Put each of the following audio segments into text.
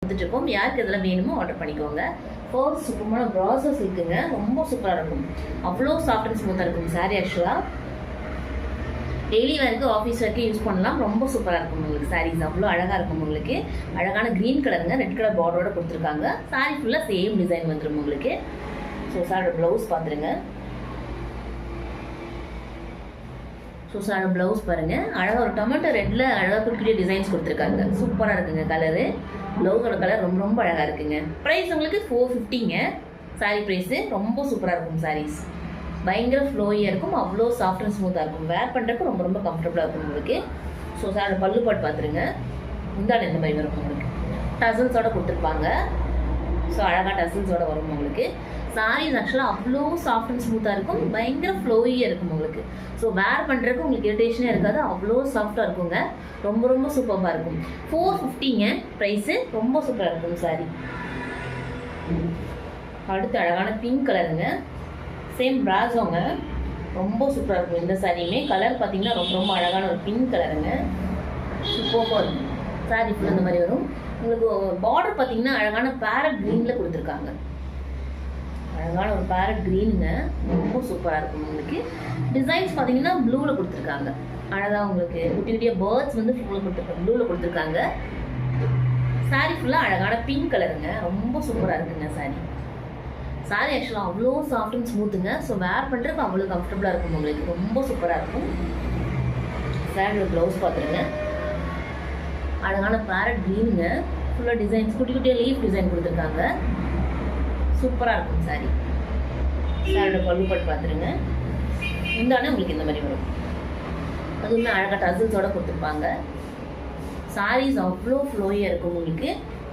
கொடுத்துட்ருக்கோம். யாருக்கு இதெல்லாம் வேணுமோ ஆர்டர் பண்ணிக்கோங்க. ஃபர்ஸ்ட் சூப்பரான ப்ராசஸ் இருக்குங்க, ரொம்ப சூப்பராக இருக்கும். அவ்வளோ சாஃப்ட் அண்ட் ஸ்மூத்தாக இருக்கும் சாரீ. ஆக்சுவலாக டெய்லி வேருக்கு ஆஃபீஸ் வரைக்கும் யூஸ் பண்ணலாம். ரொம்ப சூப்பராக இருக்கும் உங்களுக்கு சாரீஸ். அவ்வளோ அழகாக இருக்கும் உங்களுக்கு. அழகான க்ரீன் கலருங்க, ரெட் கலர் பார்டரோட கொடுத்துருக்காங்க. சாரீ ஃபுல்லாக சேம் டிசைன் வந்துடும் உங்களுக்கு. ஸோ சாரோட ப்ளவுஸ் பார்த்துருங்க. ஸோ சாரோட ப்ளவுஸ் பாருங்கள், அழகாக ஒரு டொமேட்டோ ரெட்டில் அழகாக குட்டி டிசைன்ஸ் கொடுத்துருக்காங்க. சூப்பராக இருக்குங்க கலரு. ப்ளவுஸோட கலர் ரொம்ப ரொம்ப அழகாக இருக்குங்க. ப்ரைஸ் உங்களுக்கு 450ங்க சாரீ ப்ரைஸு. ரொம்ப சூப்பராக இருக்கும் சாரீஸ். பயங்கர ஃப்ளோயாக இருக்கும், அவ்வளோ சாஃப்ட் அண்ட் ஸ்மூத்தாக இருக்கும். வேர் பண்ணுறதுக்கு ரொம்ப ரொம்ப கம்ஃபர்டபுளாக இருக்கும் உங்களுக்கு. ஸோ சாரோட பல்லு பாட்டு பார்த்துருங்க. முந்தான இந்த மாதிரி வரும் உங்களுக்கு. டசல்ஸோடு கொடுத்துருப்பாங்க. ஸோ அழகாக டசல்ஸோடு வரும் உங்களுக்கு. சாரீஸ் ஆக்சுவலாக அவ்வளோ சாஃப்ட் அண்ட் ஸ்மூத்தாக இருக்கும், பயங்கர ஃப்ளோயாக இருக்கும் உங்களுக்கு. ஸோ வேர் பண்ணுறதுக்கு உங்களுக்கு இரிட்டேஷனே இருக்காது, அவ்வளோ சாஃப்டாக இருக்குங்க. ரொம்ப ரொம்ப சூப்பராக இருக்கும். 450ங்க ப்ரைஸு. ரொம்ப சூப்பராக இருக்கும் சாரீ. அடுத்து அழகான பிங்க் கலருங்க, சேம் பிராஸோங்க. ரொம்ப சூப்பராக இருக்கும் இந்த சாரியுமே. கலர் பார்த்தீங்கன்னா ரொம்ப ரொம்ப அழகான ஒரு பிங்க் கலருங்க. சூப்பராக இருக்கும் சாரீ ஃபுல்லாக இந்த மாதிரி வரும் உங்களுக்கு. பார்டர் பார்த்தீங்கன்னா அழகான பேரட் க்ரீனில் கொடுத்துருக்காங்க. அழகான ஒரு பேரட் க்ரீனுங்க, ரொம்ப சூப்பராக இருக்கும் உங்களுக்கு. டிசைன்ஸ் பார்த்தீங்கன்னா ப்ளூவில் கொடுத்துருக்காங்க. அழகாக உங்களுக்கு குட்டி குட்டியாக பேர்ட்ஸ் வந்து ப்ளூவில் கொடுத்துருக்காங்க. சாரீ ஃபுல்லாக அழகான பிங்க் கலருங்க. ரொம்ப சூப்பராக இருக்குங்க சாரீ. சாரீ ஆக்சுவலாக அவ்வளோ சாஃப்ட் அண்ட் ஸ்மூத்துங்க. ஸோ வேர் பண்ணுறதுக்கு அவ்வளோ கம்ஃபர்டபுளாக இருக்கும் உங்களுக்கு. ரொம்ப சூப்பராக இருக்கும். சாரியோட ப்ளவுஸ் பார்த்துருங்க. அழகான பேரட் க்ரீனுங்க, ஃபுல்லாக டிசைன்ஸ் குட்டி குட்டியாக லீஃப் டிசைன் கொடுத்துருக்காங்க. சூப்பராக இருக்கும் சாரீ. சாரியோட பல்லு பட்டு பார்த்துருங்க. முந்தானே உங்களுக்கு இந்த மாதிரி வரும். அதுவுமே அழகாக டசல்ஸோடு கொடுத்துருப்பாங்க. சாரீஸ் அவ்வளோ ஃப்ளோயாக இருக்கும் உங்களுக்கு.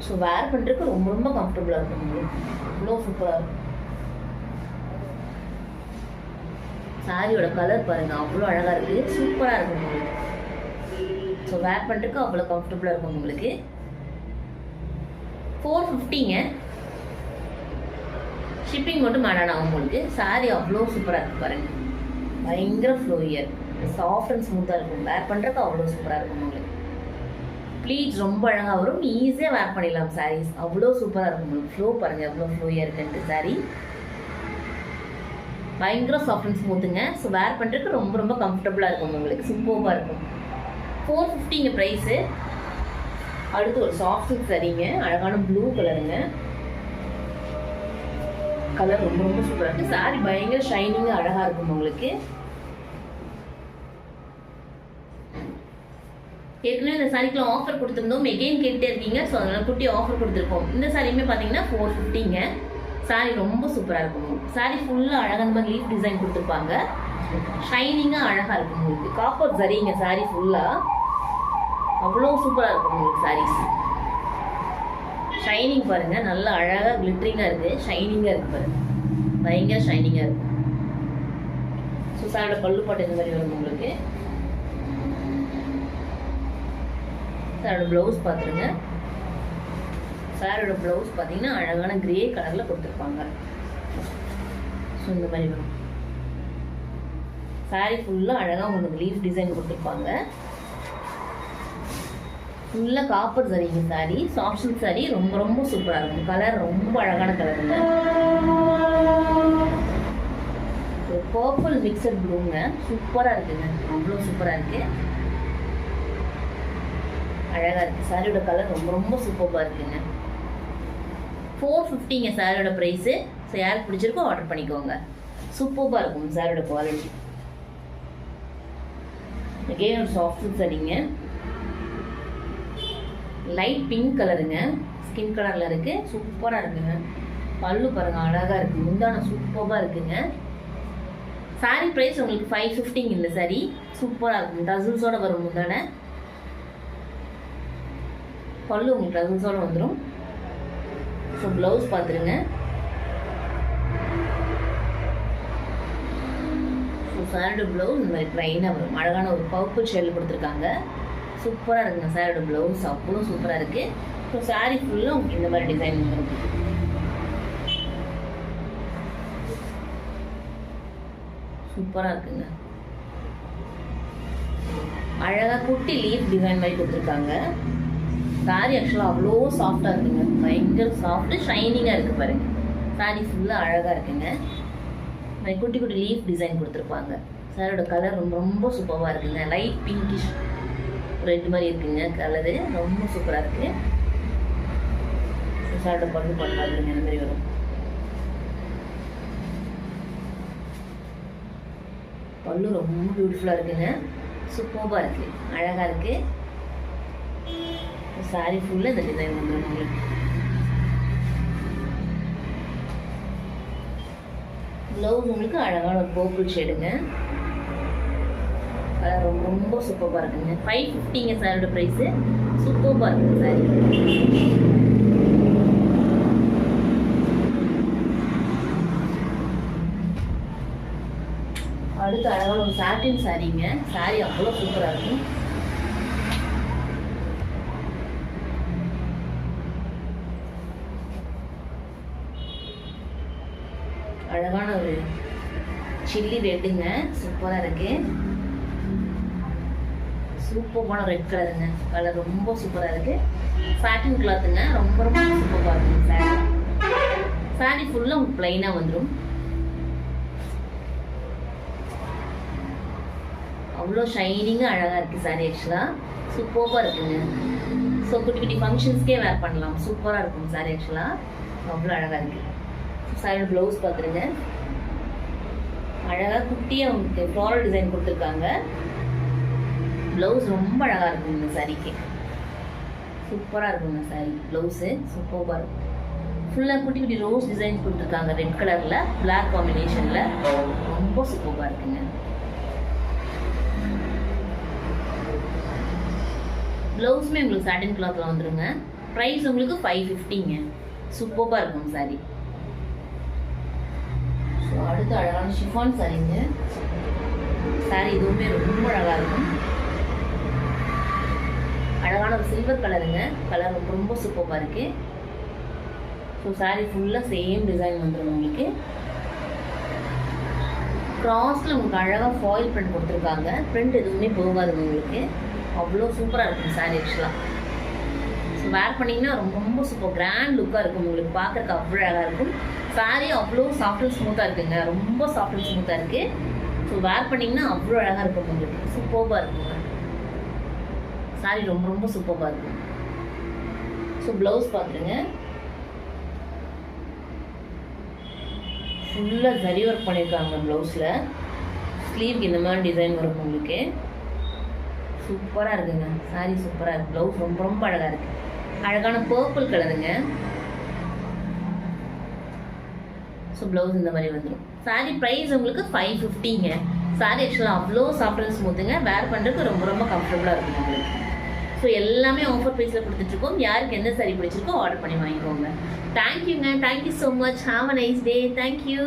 ஸோ வேர் பண்ணுறதுக்கு ரொம்ப ரொம்ப கம்ஃபர்டபுளாக இருக்கும் உங்களுக்கு. அவ்வளோ சூப்பராக இருக்கும். சாரியோட கலர் பாருங்கள், அவ்வளோ அழகாக இருக்குது, சூப்பராக இருக்கும் உங்களுக்கு. ஸோ வேர் பண்ணுறதுக்கு அவ்வளோ கம்ஃபர்டபுளாக இருக்கும் உங்களுக்கு. 450ங்க. ஷிப்பிங் மட்டும் ஆட் ஆகும் உங்களுக்கு. சாரீ அவ்வளோ சூப்பராக இருக்குது பாருங்கள். பயங்கர ஃப்ளோயாக இருக்கும், சாஃப்ட் அண்ட் ஸ்மூத்தாக இருக்கும். வேர் பண்ணுறதுக்கு அவ்வளோ சூப்பராக இருக்கும் உங்களுக்கு. ப்ளீட்ஸ் ரொம்ப அழகாக வரும், ஈஸியாக வேர் பண்ணிடலாம் சாரீஸ். அவ்வளோ சூப்பராக இருக்கும் உங்களுக்கு. ஃப்ளோ பாருங்கள் எவ்வளோ ஃப்ளோயாக இருக்குன்ட்டு சாரீ. பயங்கர சாஃப்ட் அண்ட் ஸ்மூத்துங்க. ஸோ வேர் பண்ணுறதுக்கு ரொம்ப ரொம்ப கம்ஃபர்டபுளாக இருக்கும் உங்களுக்கு. சூப்பராக இருக்கும். 450ங்க ப்ரைஸு. அடுத்து ஒரு சாஃப்ட் சில்க் சாரீங்க, அழகான ப்ளூ கலருங்க. கலர் ரொம்ப ரொம்ப சூப்பராக இருக்குது. சாரீ பயங்கர ஷைனிங்காக அழகாக இருக்கும் உங்களுக்கு. ஏற்கனவே இந்த சாரிக்கெலாம் ஆஃபர் கொடுத்துருந்தோம், எகெயின் கேட்டே இருக்கீங்க. ஸோ அதனால் குட்டி ஆஃபர் கொடுத்துருக்கோம். இந்த சாரியுமே பார்த்தீங்கன்னா 450ங்க. சாரீ ரொம்ப சூப்பராக இருக்கும். சாரீ ஃபுல்லாக அழகாக இந்த மாதிரி லீஃப் டிசைன் கொடுத்துருப்பாங்க. ஷைனிங்காக அழகாக இருக்கும் உங்களுக்கு. காப்பர் சரிங்க சாரீ ஃபுல்லாக. அவ்வளோ சூப்பராக இருக்கும் உங்களுக்கு சாரீஸ். ஷைனிங் பாருங்கள், நல்லா அழகாக கிளிட்டரிங்காக இருக்குது, ஷைனிங்காக இருக்குது பாருங்கள். பயங்கர ஷைனிங்காக இருக்கும். ஸோ சாரோட பல்லு பாட்டு இந்த மாதிரி வரும் உங்களுக்கு. சாரோட ப்ளவுஸ் பார்த்துருங்க. சாரோட ப்ளவுஸ் பார்த்தீங்கன்னா அழகான கிரே கலரில் கொடுத்துருப்பாங்க. ஸோ இந்த மாதிரி வரும். சாரீ ஃபுல்லாக அழகாக உங்களுக்கு லீஃப் டிசைன் கொடுத்துருப்பாங்க. ஃபுல்லாக காப்பர் சரிங்க சாரீ. சாஃப்ட் சில்க் சாரீ ரொம்ப ரொம்ப சூப்பராக இருக்கும். கலர் ரொம்ப அழகான கலருங்க. பர்பிள் மிக்சட் ப்ளூங்க, சூப்பராக இருக்குங்க. அவ்வளோ சூப்பராக இருக்குது, அழகாக இருக்குது. சாரியோட கலர் ரொம்ப ரொம்ப சூப்பராக இருக்குங்க. 450ங்க சாரியோட ப்ரைஸு. ஸோ யாருக்கு பிடிச்சிருக்கோ ஆர்டர் பண்ணிக்கோங்க. சூப்பராக இருக்கும் சாரியோட குவாலிட்டி. அகெயின் ஒரு சாஃப்ட் சில்க் சாரீங்க, லைட் பிங்க் கலருங்க, ஸ்கின் கலரில் இருக்குது. சூப்பராக இருக்குங்க. பல்லு பாருங்கள் அழகாக இருக்குது. முந்தான சூப்பராக இருக்குங்க. சாரீ ப்ரைஸ் உங்களுக்கு 550ங்க இந்த சாரீ. சூப்பராக இருக்கும். டசல்ஸோடு வரும் முந்தான. பல்லு உங்களுக்கு டசல்ஸோடு வந்துடும். ஸோ ப்ளவுஸ் பார்த்துருங்க. ஸோ சாரோட ப்ளவுஸ் இந்த மாதிரி ப்ளைனாக வரும். அழகான ஒரு பர்பிள் ஷேடில் கொடுத்துருக்காங்க. சூப்பராக இருக்குங்க சாரோட ப்ளவுஸ். அவ்வளோ சூப்பராக இருக்குது. ஸோ சாரீ ஃபுல்லாக உங்களுக்கு இந்த மாதிரி டிசைன் வரும். சூப்பராக இருக்குங்க. அழகாக குட்டி லீஃப் டிசைன் மாதிரி கொடுத்துருக்காங்க. சாரி ஆக்சுவலாக அவ்வளோ சாஃப்டாக இருக்குங்க, பயங்கர சாஃப்ட்டு ஷைனிங்காக இருக்குது பாருங்கள். சாரி ஃபுல்லாக அழகாக இருக்குங்க. குட்டி குட்டி லீஃப் டிசைன் கொடுத்துருப்பாங்க. சாரோட கலர் ரொம்ப ரொம்ப சூப்பராக இருக்குங்க. லைட் பிங்கிஷ் ரெட் மாதிரி இருக்குங்க கலரு, ரொம்ப சூப்பராக இருக்குது. சாரோட பல்லு பண்ணாதுங்க இந்த மாதிரி வரும். பல்லு ரொம்ப பியூட்டிஃபுல்லாக இருக்குங்க, சூப்பராக இருக்குது, அழகாக இருக்குது. சாரி ஃபுல்லாக இந்த டிசைன் வந்துடும் உங்களுக்கு. ப்ளவுஸ் உங்களுக்கு அழகான ஒரு பர்பிள் ஷேடுங்க, கலர் ரொம்ப ரொம்ப சூப்பராக இருக்குங்க. 550ங்க சாரோட ப்ரைஸு, சூப்பராக இருக்குங்க சாரி. அடுத்து அழகான ஒரு சாட்டின் சாரீங்க. சாரி அவ்வளோ சூப்பராக இருக்கும். அழகான ஒரு சில்லி ரெட்டுங்க, சூப்பராக இருக்கு. சூப்பரான ரெட் கலருங்க, கலர் ரொம்ப சூப்பராக இருக்கு. சாட்டின் கிளாத்துங்க, ரொம்ப ரொம்ப சூப்பராக இருக்குங்க சாரி. சாரி ஃபுல்லாக உங்களுக்கு பிளைனாக வந்துடும். அவ்வளோ ஷைனிங்காக அழகாக இருக்குது சாரி. ஆக்சுவலாக சூப்பராக இருக்குங்க. ஸோ குட்டி குட்டி ஃபங்க்ஷன்ஸ்க்கே வேர் பண்ணலாம், சூப்பராக இருக்கும் சாரி. ஆக்சுவலாக அவ்வளோ அழகாக இருக்குது. சாரியோட ப்ளவுஸ் பார்த்துருங்க, அழகாக குட்டியாக உங்களுக்கு ஃப்ளாரல் டிசைன் கொடுத்துருக்காங்க. ப்ளவுஸ் ரொம்ப அழகாக இருக்கும் இந்த சாரிக்கு, சூப்பராக இருக்குங்க சாரி. ப்ளவுஸு சூப்பராக இருக்கும். ஃபுல்லாக குட்டி குட்டி ரோஸ் டிசைன் கொடுத்துருக்காங்க ரெட் கலரில் பிளாக் காம்பினேஷனில், ரொம்ப சூப்பராக இருக்குங்க. ப்ளவுஸுமே உங்களுக்கு சாட்டின் கிளாத்தில் வந்துடுங்க. ப்ரைஸ் உங்களுக்கு 550ங்க, சூப்பராக இருக்கும் சாரி. ஸோ அடுத்து அழகான ஷிஃபான் சாரிங்க. சாரி இதுவுமே ரொம்ப அழகாக இருக்கும். அழகான ஒரு சில்வர் கலருங்க, கலர் ரொம்ப ரொம்ப சூப்பராக இருக்குது. ஸோ சாரி ஃபுல்லாக சேம் டிசைன் வந்துடும் உங்களுக்கு. கிராஸில் உங்களுக்கு அழகாக ஃபாயில் பிரிண்ட் கொடுத்துருக்காங்க. பிரிண்ட் எதுவுமே போகாதுங்க உங்களுக்கு, அவ்வளோ சூப்பராக இருக்கும் சாரி ஆக்சுவலாக. ஸோ வேர் பண்ணிங்கன்னா ரொம்ப ரொம்ப சூப்பர் கிராண்ட் லுக்காக இருக்கும் உங்களுக்கு, பார்க்குறக்கு அவ்வளோ அழகாக இருக்கும். சாரி அவ்வளோ சாஃப்ட் அண்ட் ஸ்மூத்தாக இருக்குங்க, ரொம்ப சாஃப்ட் அண்ட் ஸ்மூத்தாக இருக்குது. ஸோ வேர் பண்ணிங்கன்னா அவ்வளோ அழகாக இருக்கும் உங்களுக்கு, சூப்பராக இருக்குங்க. சாரி ரொம்ப ரொம்ப சூப்பராக இருக்கும். ஸோ ப்ளவுஸ் பார்த்துருங்க, ஃபுல்லாக ஜரி ஒர்க் பண்ணியிருக்காங்க ப்ளவுஸில். ஸ்லீவ்க்கு இந்த மாதிரி டிசைன் வரும் உங்களுக்கு, சூப்பராக இருக்குங்க சாரி, சூப்பராக இருக்குது. ப்ளவுஸ் ரொம்ப ரொம்ப அழகாக இருக்குது, அழகான பர்பிள் கலருங்க. ஸோ ப்ளவுஸ் இந்த மாதிரி வந்துடும். சாரி ப்ரைஸ் உங்களுக்கு 550ங்க. சாரி ஆக்சுவலாக அவ்வளோ சாஃப்ட் அண்ட் ஸ்மூத்துங்க, வேர் பண்ணுறதுக்கு ரொம்ப ரொம்ப கம்ஃபர்டபுளாக இருக்கும் உங்களுக்கு. ஸோ எல்லாமே ஆஃபர் ப்ரைஸில் கொடுத்துட்ருக்கோம். யாருக்கு எந்த சாரி பிடிச்சிருக்கோ ஆர்டர் பண்ணி வாங்கிக்கோங்க. தேங்க்யூங்க, thank you so much. Have a nice day. Thank you.